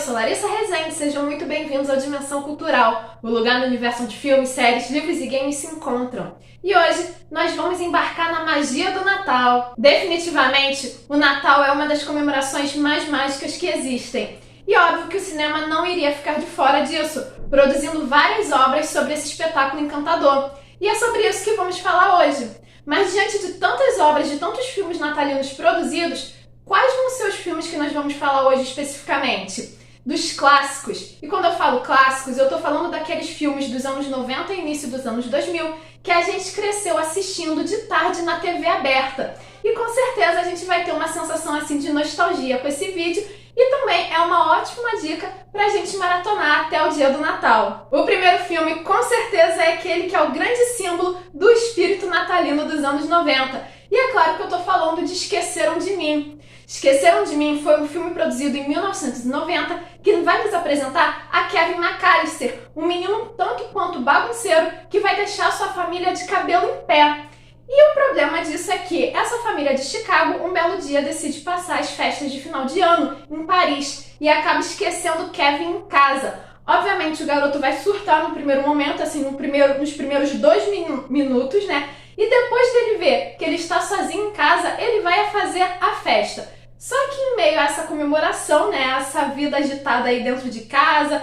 sou Larissa Rezende, sejam muito bem-vindos ao Dimensão Cultural, o lugar no universo onde filmes, séries, livros e games se encontram. E hoje nós vamos embarcar na magia do Natal. Definitivamente, o Natal é uma das comemorações mais mágicas que existem. E óbvio que o cinema não iria ficar de fora disso, produzindo várias obras sobre esse espetáculo encantador. E é sobre isso que vamos falar hoje. Mas diante de tantas obras, de tantos filmes natalinos produzidos, quais vão ser os filmes que nós vamos falar hoje especificamente? Dos clássicos. E quando eu falo clássicos, eu tô falando daqueles filmes dos anos 90 e início dos anos 2000 que a gente cresceu assistindo de tarde na TV aberta. E com certeza a gente vai ter uma sensação assim de nostalgia com esse vídeo e também é uma ótima dica pra gente maratonar até o dia do Natal. O primeiro filme com certeza é aquele que é o grande símbolo do espírito natalino dos anos 90. E é claro que eu tô falando de Esqueceram de Mim. Esqueceram de Mim foi um filme produzido em 1990 que vai nos apresentar a Kevin McAllister, um menino um tanto quanto bagunceiro que vai deixar sua família de cabelo em pé. E o problema disso é que essa família de Chicago, um belo dia, decide passar as festas de final de ano em Paris e acaba esquecendo Kevin em casa. Obviamente o garoto vai surtar no primeiro momento, assim, nos primeiros 2 minutos, né? E depois dele ver que ele está sozinho em casa, ele vai fazer a festa. Só que em meio a essa comemoração, né, essa vida agitada aí dentro de casa,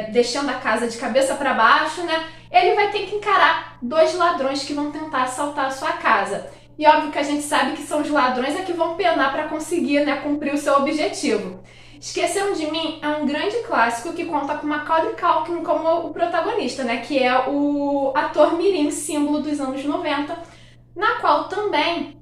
deixando a casa de cabeça para baixo, né, ele vai ter que encarar 2 ladrões que vão tentar assaltar a sua casa. E óbvio que a gente sabe que são os ladrões que vão penar para conseguir, né, cumprir o seu objetivo. Esqueceram de Mim é um grande clássico que conta com Macaulay Culkin como o protagonista, né, que é o ator mirim símbolo dos anos 90, na qual também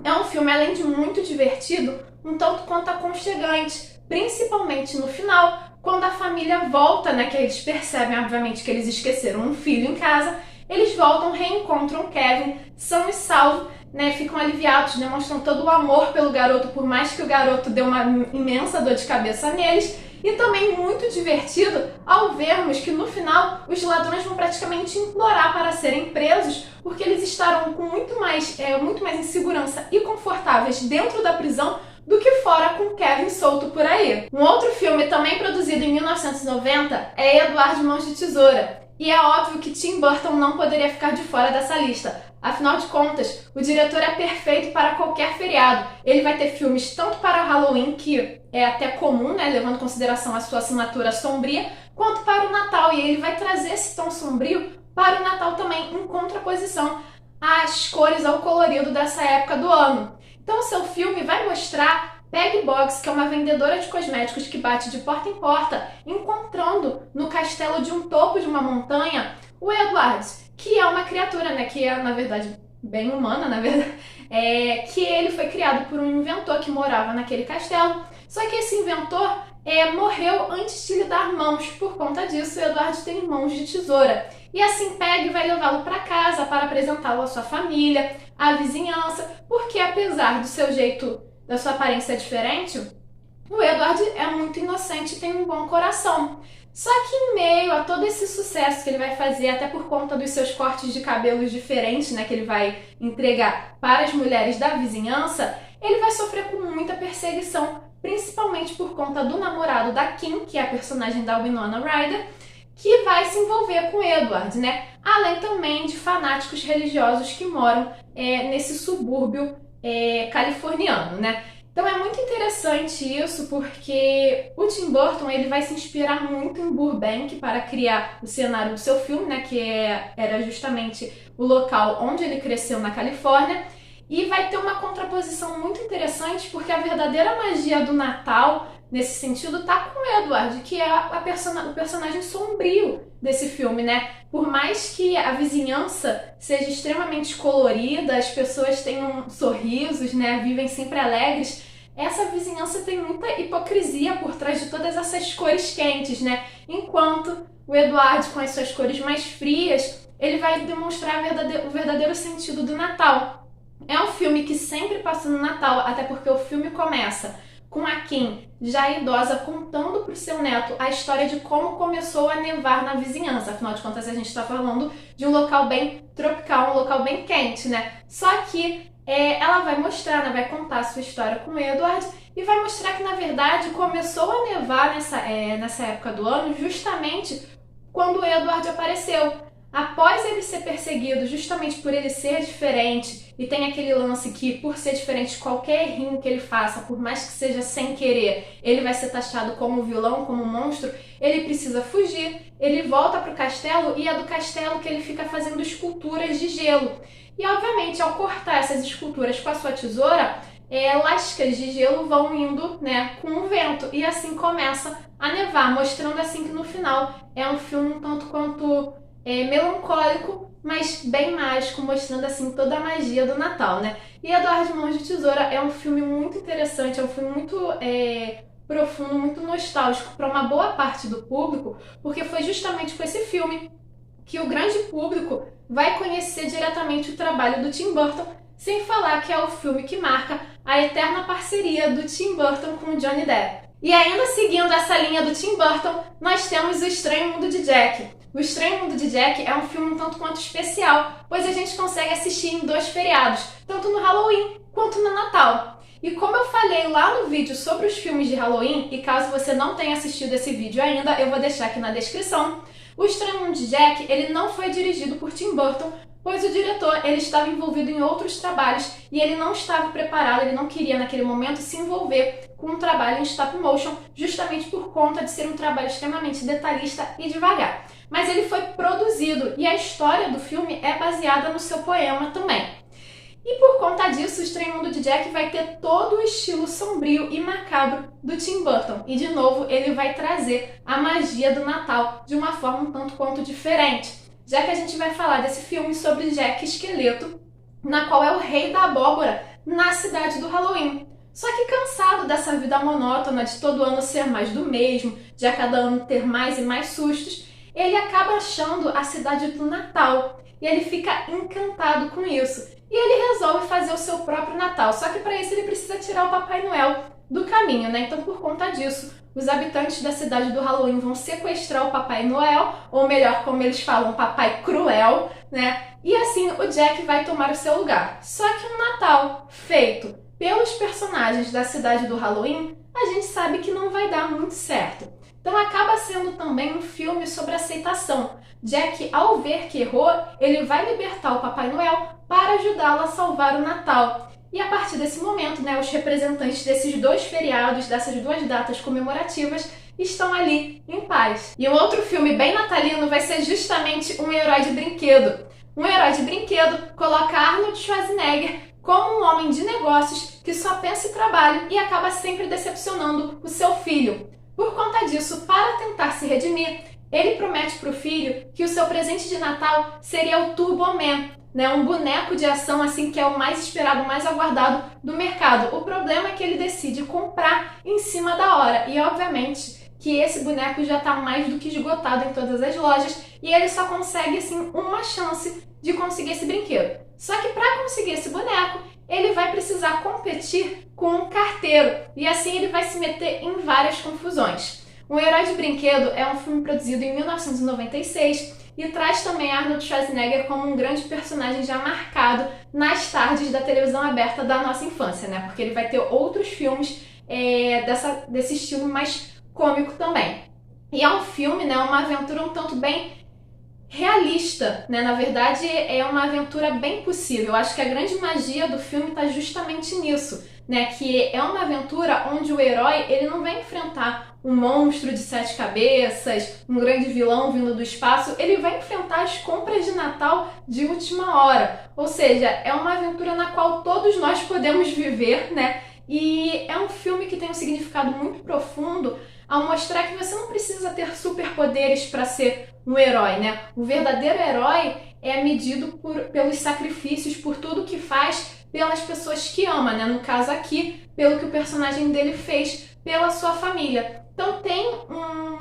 é um filme, além de muito divertido, um tanto quanto aconchegante, principalmente no final, quando a família volta, né, que eles percebem, obviamente, que eles esqueceram um filho em casa, eles voltam, reencontram Kevin, são e salvos, né, ficam aliviados, demonstram todo o amor pelo garoto, por mais que o garoto dê uma imensa dor de cabeça neles, e também muito divertido ao vermos que no final os ladrões vão praticamente implorar para serem presos, porque eles estarão com muito mais insegurança e confortáveis dentro da prisão do que fora com Kevin solto por aí. Um outro filme também produzido em 1990 é Edward Mãos de Tesoura. E é óbvio que Tim Burton não poderia ficar de fora dessa lista. Afinal de contas, o diretor é perfeito para qualquer feriado. Ele vai ter filmes tanto para o Halloween, que é até comum, né, levando em consideração a sua assinatura sombria, quanto para o Natal. E ele vai trazer esse tom sombrio para o Natal também, em contraposição às cores, ao colorido dessa época do ano. Então o seu filme vai mostrar Peggy Boggs, que é uma vendedora de cosméticos que bate de porta em porta, encontrando no castelo de um topo de uma montanha o Edward, que é uma criatura, né, que é, na verdade, bem humana, na verdade, que ele foi criado por um inventor que morava naquele castelo, só que esse inventor morreu antes de lhe dar mãos. Por conta disso, o Edward tem mãos de tesoura. E assim Peggy vai levá-lo para casa para apresentá-lo à sua família, à vizinhança, porque apesar do seu jeito, da sua aparência diferente, o Edward é muito inocente e tem um bom coração. Só que em meio a todo esse sucesso que ele vai fazer, até por conta dos seus cortes de cabelos diferentes, né, que ele vai entregar para as mulheres da vizinhança, ele vai sofrer com muita perseguição, principalmente por conta do namorado da Kim, que é a personagem da Winona Ryder, que vai se envolver com Edward, né? Além também de fanáticos religiosos que moram nesse subúrbio californiano, né? Então é muito interessante isso, porque o Tim Burton ele vai se inspirar muito em Burbank para criar o cenário do seu filme, né, que era justamente o local onde ele cresceu na Califórnia, e vai ter uma contraposição muito interessante, porque a verdadeira magia do Natal, nesse sentido, tá com o Edward, que é o personagem sombrio desse filme, né? Por mais que a vizinhança seja extremamente colorida, as pessoas tenham sorrisos, né? Vivem sempre alegres, essa vizinhança tem muita hipocrisia por trás de todas essas cores quentes, né? Enquanto o Edward, com as suas cores mais frias, ele vai demonstrar o verdadeiro sentido do Natal. É um filme que sempre passa no Natal, até porque o filme começa com a Kim, já idosa, contando para o seu neto a história de como começou a nevar na vizinhança. Afinal de contas, a gente está falando de um local bem tropical, um local bem quente, né? Só que ela vai mostrar, né, vai contar a sua história com o Edward e vai mostrar que, na verdade, começou a nevar nessa época do ano justamente quando o Edward apareceu. Após ele ser perseguido justamente por ele ser diferente, e tem aquele lance que, por ser diferente, qualquer errinho que ele faça, por mais que seja sem querer, ele vai ser taxado como vilão, como monstro, ele precisa fugir, ele volta para o castelo e é do castelo que ele fica fazendo esculturas de gelo. E, obviamente, ao cortar essas esculturas com a sua tesoura, lascas de gelo vão indo, né, com o vento, e assim começa a nevar, mostrando assim que no final é um filme um tanto quanto melancólico, mas bem mágico, mostrando assim toda a magia do Natal, né? E Edward Mãos de Tesoura é um filme muito interessante, é um filme muito profundo, muito nostálgico para uma boa parte do público, porque foi justamente com esse filme que o grande público vai conhecer diretamente o trabalho do Tim Burton, sem falar que é o filme que marca a eterna parceria do Tim Burton com o Johnny Depp. E ainda seguindo essa linha do Tim Burton, nós temos O Estranho Mundo de Jack. O Estranho Mundo de Jack é um filme um tanto quanto especial, pois a gente consegue assistir em 2 feriados, tanto no Halloween quanto no Natal. E como eu falei lá no vídeo sobre os filmes de Halloween, e caso você não tenha assistido esse vídeo ainda, eu vou deixar aqui na descrição, O Estranho Mundo de Jack ele não foi dirigido por Tim Burton, pois o diretor ele estava envolvido em outros trabalhos e ele não estava preparado, ele não queria naquele momento se envolver com um trabalho em stop motion, justamente por conta de ser um trabalho extremamente detalhista e devagar. Mas ele foi produzido e a história do filme é baseada no seu poema também. E por conta disso, O Estranho Mundo de Jack vai ter todo o estilo sombrio e macabro do Tim Burton. E de novo, ele vai trazer a magia do Natal de uma forma um tanto quanto diferente. Já que a gente vai falar desse filme sobre Jack Esqueleto, na qual é o rei da abóbora na cidade do Halloween. Só que cansado dessa vida monótona de todo ano ser mais do mesmo, de a cada ano ter mais e mais sustos, ele acaba achando a cidade do Natal e ele fica encantado com isso. E ele resolve fazer o seu próprio Natal, só que para isso ele precisa tirar o Papai Noel do caminho, né? Então, por conta disso, os habitantes da cidade do Halloween vão sequestrar o Papai Noel, ou melhor, como eles falam, Papai Cruel, né? E assim o Jack vai tomar o seu lugar. Só que um Natal feito pelos personagens da cidade do Halloween, a gente sabe que não vai dar muito certo. Então acaba sendo também um filme sobre aceitação. Jack, ao ver que errou, ele vai libertar o Papai Noel para ajudá-lo a salvar o Natal. E a partir desse momento, né, os representantes desses 2 feriados, dessas 2 datas comemorativas, estão ali em paz. E um outro filme bem natalino vai ser justamente Um Herói de Brinquedo. Um Herói de Brinquedo coloca Arnold Schwarzenegger como um homem de negócios que só pensa em trabalho e acaba sempre decepcionando o seu filho. Por conta disso, para tentar se redimir, ele promete para o filho que o seu presente de Natal seria o Turbo Man, né? Um boneco de ação assim que é o mais esperado, o mais aguardado do mercado. O problema é que ele decide comprar em cima da hora e, obviamente, que esse boneco já está mais do que esgotado em todas as lojas e ele só consegue assim uma chance de conseguir esse brinquedo. Só que para conseguir esse boneco, ele vai precisar competir com um carteiro e assim ele vai se meter em várias confusões. Um Herói de Brinquedo é um filme produzido em 1996 e traz também Arnold Schwarzenegger como um grande personagem já marcado nas tardes da televisão aberta da nossa infância, né? Porque ele vai ter outros filmes desse estilo mais cômico também. E é um filme, né, uma aventura um tanto bem realista, né? Na verdade, é uma aventura bem possível. Eu acho que a grande magia do filme está justamente nisso, né? Que é uma aventura onde o herói ele não vai enfrentar um monstro de 7 cabeças, um grande vilão vindo do espaço, ele vai enfrentar as compras de Natal de última hora. Ou seja, é uma aventura na qual todos nós podemos viver, né? E é um filme que tem um significado muito profundo ao mostrar que você não precisa ter superpoderes para ser um herói, né? O verdadeiro herói é medido pelos sacrifícios, por tudo que faz pelas pessoas que ama, né? No caso aqui, pelo que o personagem dele fez pela sua família. Então tem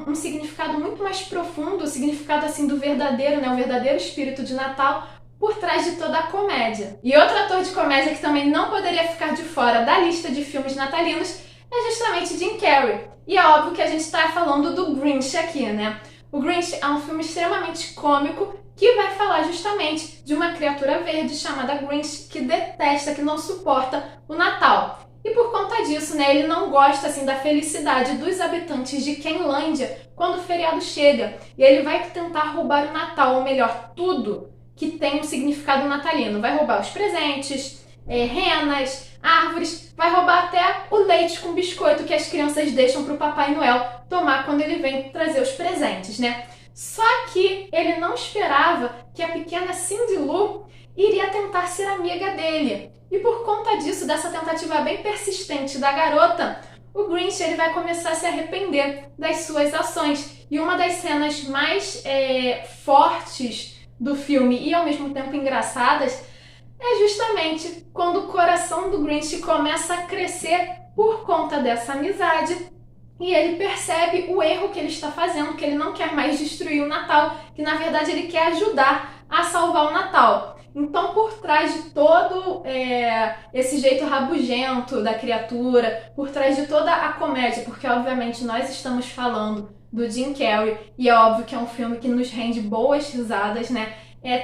um significado muito mais profundo, o significado assim do verdadeiro, né? O verdadeiro espírito de Natal por trás de toda a comédia. E outro ator de comédia que também não poderia ficar de fora da lista de filmes natalinos é justamente Jim Carrey. E é óbvio que a gente está falando do Grinch aqui, né? O Grinch é um filme extremamente cômico que vai falar justamente de uma criatura verde chamada Grinch que detesta, que não suporta o Natal. E por conta disso, né, ele não gosta assim da felicidade dos habitantes de Quenlândia quando o feriado chega. E ele vai tentar roubar o Natal, ou melhor, tudo que tem um significado natalino. Vai roubar os presentes, renas, árvores, vai roubar até o leite com biscoito que as crianças deixam para o Papai Noel tomar quando ele vem trazer os presentes, né? Só que ele não esperava que a pequena Cindy Lou iria tentar ser amiga dele. E por conta disso, dessa tentativa bem persistente da garota, o Grinch ele vai começar a se arrepender das suas ações. E uma das cenas mais fortes do filme e ao mesmo tempo engraçadas é justamente quando o coração do Grinch começa a crescer por conta dessa amizade e ele percebe o erro que ele está fazendo, que ele não quer mais destruir o Natal, que na verdade ele quer ajudar a salvar o Natal. Então, por trás de todo esse jeito rabugento da criatura, por trás de toda a comédia, porque obviamente nós estamos falando do Jim Carrey e é óbvio que é um filme que nos rende boas risadas, né?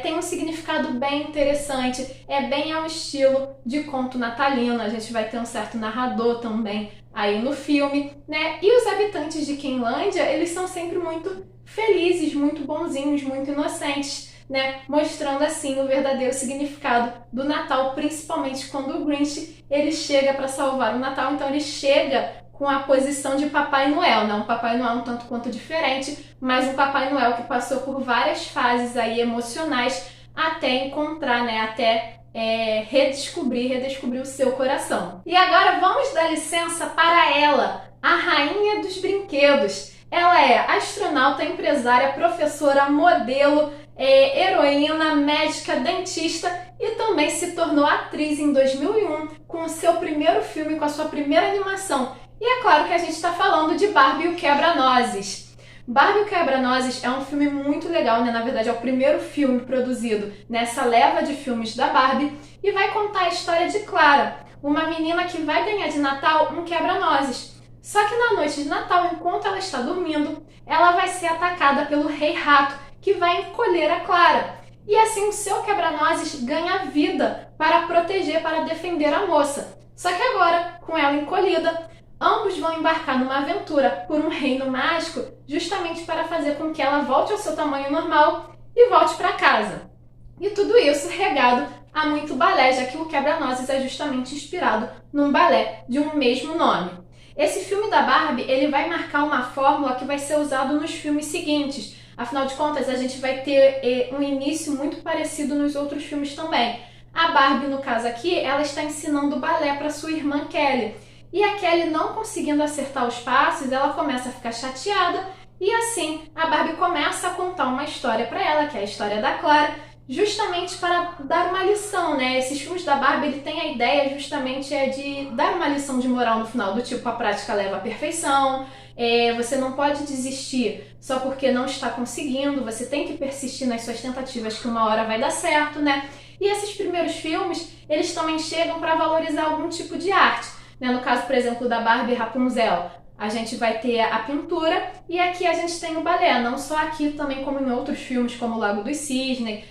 Tem um significado bem interessante, é bem ao estilo de conto natalino, a gente vai ter um certo narrador também aí no filme, né? E os habitantes de Quenlândia, eles são sempre muito felizes, muito bonzinhos, muito inocentes, né? Mostrando assim o verdadeiro significado do Natal, principalmente quando o Grinch ele chega para salvar o Natal, então ele chega com a posição de Papai Noel, né? Um Papai Noel um tanto quanto diferente, mas um Papai Noel que passou por várias fases aí emocionais até encontrar, né? Até redescobrir o seu coração. E agora vamos dar licença para ela, a rainha dos brinquedos. Ela é astronauta, empresária, professora, modelo, heroína, médica, dentista e também se tornou atriz em 2001 com o seu primeiro filme, com a sua primeira animação. E é claro que a gente está falando de Barbie e o Quebra-Nozes. Barbie e o Quebra-Nozes é um filme muito legal, né? Na verdade é o primeiro filme produzido nessa leva de filmes da Barbie e vai contar a história de Clara, uma menina que vai ganhar de Natal um quebra-nozes. Só que na noite de Natal, enquanto ela está dormindo, ela vai ser atacada pelo Rei Rato, que vai encolher a Clara. E assim o seu quebra-nozes ganha vida para proteger, para defender a moça. Só que agora, com ela encolhida, ambos vão embarcar numa aventura por um reino mágico justamente para fazer com que ela volte ao seu tamanho normal e volte para casa. E tudo isso regado a muito balé, já que o Quebra-Nozes é justamente inspirado num balé de um mesmo nome. Esse filme da Barbie ele vai marcar uma fórmula que vai ser usado nos filmes seguintes. Afinal de contas, a gente vai ter um início muito parecido nos outros filmes também. A Barbie, no caso aqui, ela está ensinando balé para sua irmã Kelly. E a Kelly, não conseguindo acertar os passos, ela começa a ficar chateada e assim a Barbie começa a contar uma história para ela, que é a história da Clara, justamente para dar uma lição, né? Esses filmes da Barbie, ele tem a ideia justamente de dar uma lição de moral no final, do tipo, a prática leva à perfeição, você não pode desistir só porque não está conseguindo, você tem que persistir nas suas tentativas que uma hora vai dar certo, né? E esses primeiros filmes, eles também chegam para valorizar algum tipo de arte. No caso, por exemplo, da Barbie Rapunzel, a gente vai ter a pintura e aqui a gente tem o balé, não só aqui, também como em outros filmes, como o Lago dos Cisnes,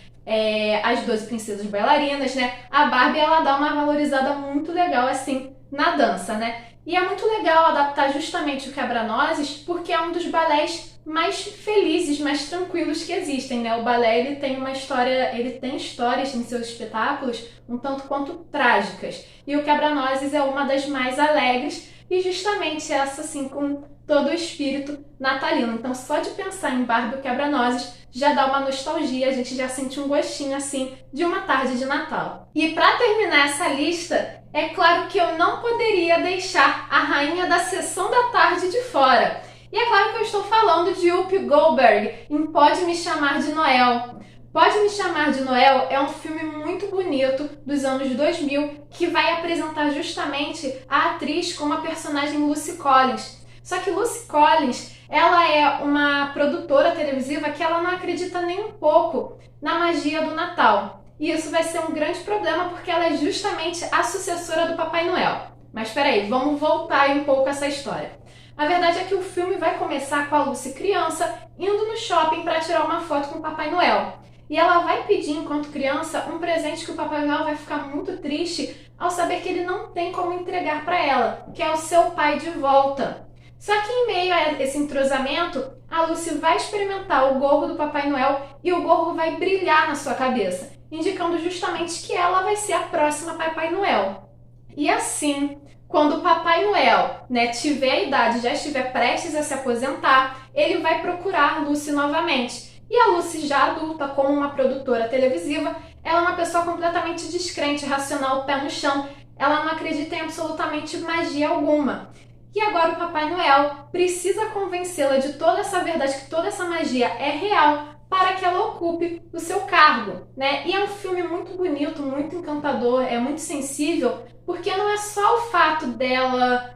As 12 Princesas Bailarinas, né? A Barbie, ela dá uma valorizada muito legal, assim, na dança, né? E é muito legal adaptar justamente o Quebra-Nozes, porque é um dos balés mais felizes, mais tranquilos que existem, né? O balé, ele tem uma história, ele tem histórias em seus espetáculos um tanto quanto trágicas. E o Quebra-Nozes é uma das mais alegres e justamente essa, assim, com todo o espírito natalino. Então, só de pensar em Barbie e o Quebra-Nozes já dá uma nostalgia, a gente já sente um gostinho, assim, de uma tarde de Natal. E para terminar essa lista, é claro que eu não poderia deixar a rainha da sessão da tarde de fora. E é claro que eu estou falando de Whoopi Goldberg em Pode Me Chamar de Noel. Pode Me Chamar de Noel é um filme muito bonito dos anos 2000 que vai apresentar justamente a atriz como a personagem Lucy Collins. Só que Lucy Collins, ela é uma produtora televisiva que ela não acredita nem um pouco na magia do Natal. E isso vai ser um grande problema porque ela é justamente a sucessora do Papai Noel. Mas peraí, vamos voltar aí um pouco essa história. A verdade é que o filme vai começar com a Lucy criança indo no shopping para tirar uma foto com o Papai Noel. e ela vai pedir, enquanto criança, um presente que o Papai Noel vai ficar muito triste ao saber que ele não tem como entregar para ela, que é o seu pai de volta. Só que em meio a esse entrosamento, a Lucy vai experimentar o gorro do Papai Noel e o gorro vai brilhar na sua cabeça, indicando justamente que ela vai ser a próxima Papai Noel. E assim, quando o Papai Noel, tiver a idade, já estiver prestes a se aposentar, ele vai procurar Lucy novamente. E a Lucy, já adulta, como uma produtora televisiva, ela é uma pessoa completamente descrente, racional, pé no chão. Ela não acredita em absolutamente magia alguma. E agora o Papai Noel precisa convencê-la de toda essa verdade, que toda essa magia é real, para que ela ocupe o seu cargo, E é um filme muito bonito, muito encantador, é muito sensível, porque não é só o fato dela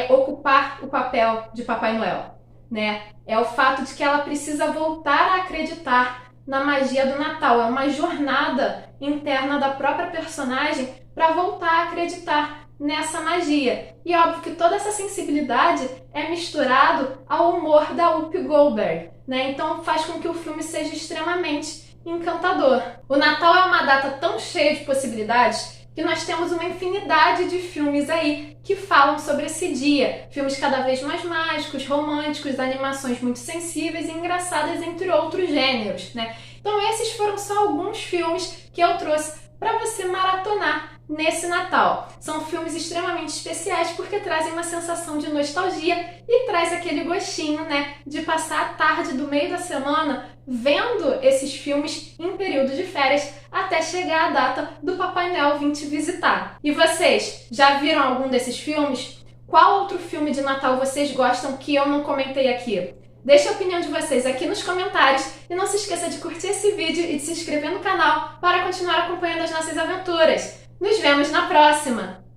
ocupar o papel de Papai Noel, É o fato de que ela precisa voltar a acreditar na magia do Natal. É uma jornada interna da própria personagem para voltar a acreditar nessa magia. E é óbvio que toda essa sensibilidade é misturado ao humor da Whoopi Goldberg, Então faz com que o filme seja extremamente encantador. O Natal é uma data tão cheia de possibilidades que nós temos uma infinidade de filmes aí que falam sobre esse dia. Filmes cada vez mais mágicos, românticos, animações muito sensíveis e engraçadas, entre outros gêneros, Então esses foram só alguns filmes que eu trouxe para você maratonar nesse Natal. São filmes extremamente especiais porque trazem uma sensação de nostalgia e traz aquele gostinho, de passar a tarde do meio da semana vendo esses filmes em período de férias até chegar a data do Papai Noel vir te visitar. E vocês, já viram algum desses filmes? Qual outro filme de Natal vocês gostam que eu não comentei aqui? Deixe a opinião de vocês aqui nos comentários e não se esqueça de curtir esse vídeo e de se inscrever no canal para continuar acompanhando as nossas aventuras. Nos vemos na próxima!